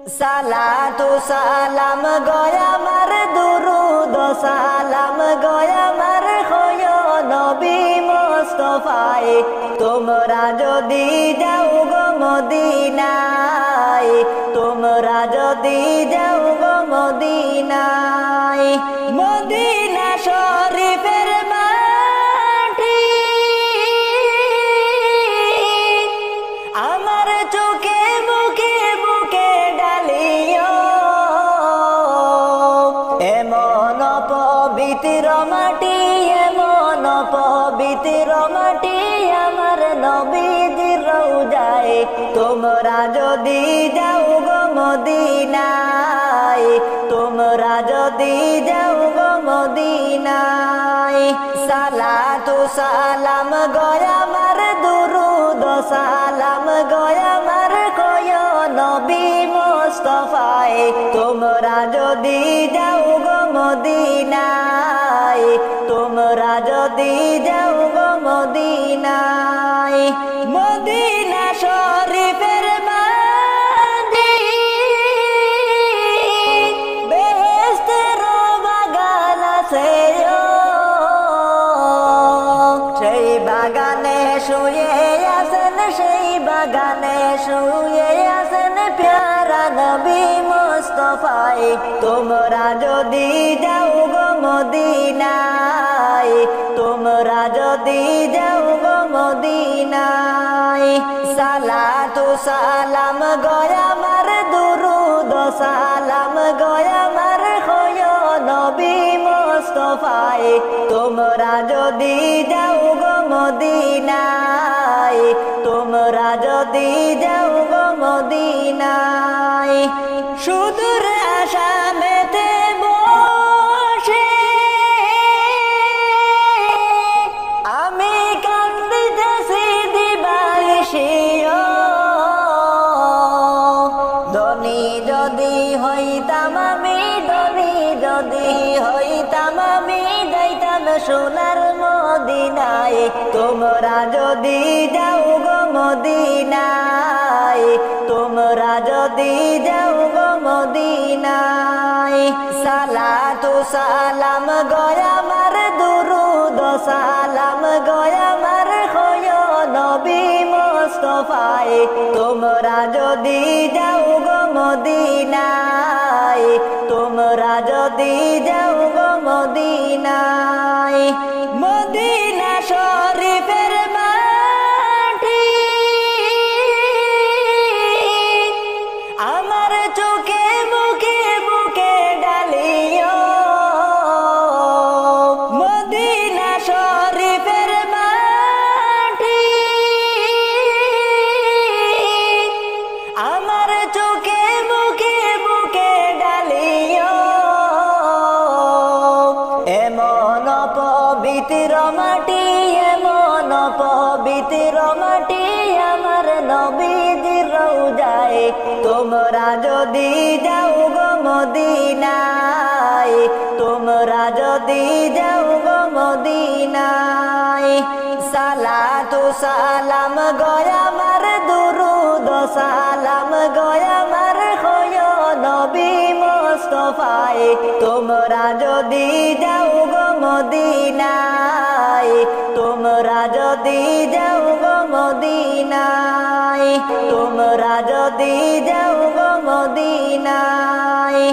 সালাতু সালাম গয়া মার দুরুদ সালাম গয়া মার হয় নবী মুস্তাফায় তোমরা যদি যাও গো মদিনায় তোমরা যদি যাও গো মদিনায় মদিনা শরীফের মাটি আমার চোখে মুখে বুকে ডালিও এমন পবিত্র মাটি এমন পবিত্র মাটি আমার নবীজির রওজায় তোমরা যদি যাও গো মদিনায় তোমরা যদি যাও গো মদিনায় সালাতু সালাম গয়া মার দুরুদ সালাম গয়া মার কয় নবী মুস্তাফায় তোমরা যদি যাও গো মদিনায় তোমরা যদি যাও গো মদিনায় মদিনা শরীফের মাঝে বেহেশতের বাগান আছে সেই বাগানে শুয়ে আছেন সেই বাগানে শুয়ে আছেন প্যারা নবী মুস্তাফায় তোমরা যদি যাও গো মদিনায় তোমরা যদি যাও গো মদিনায় সালাতু সালাম গয়া মার দুরুদ সালাম গয়া মার হয় নবী মুস্তাফায় তোমরা যদি যাও গো মদিনায় তোমরা যদি যাও গো মদিনায় সুদূর আসামেতে বসে আমি কান্দিতেছি দিবানিশিও ধনী যদি হইতাম আমি ধনী যদি হইতাম আমি যাইতাম সোনার মদিনায় তোমরা যদি যাও গো মদিনায় তোমরা যদি যাও গো মদিনায় সালাতু সালাম গয়া মার দুরুদ সালাম গয়া মার হয় নবী মুস্তাফায় তোমরা যদি যাও গো মদিনায় তোমরা যদি যাও গো মদিনায় মদিনা শরীফের মাটি আমার চোখে মুখে বুকে ডালিও মদিনা শরীফের মাটি আমার চোখে মুখে বুকে ডালিও এমন পবিত্র মাটি এমন পবিত্র মাটি আমার নবীজির রওজায় তোমরা যদি যাও গো মদিনায় তোমরা যদি যাও গো মদিনায় সালাতু সালাম গয়া মার দুরুদ সালাম গয়া মার হয় নবী মুস্তাফায় তোমরা যদি যাও গো মদিনায় তোমরা যদি যাও গো মদিনায় তোমরা যদি যাও গো মদিনায়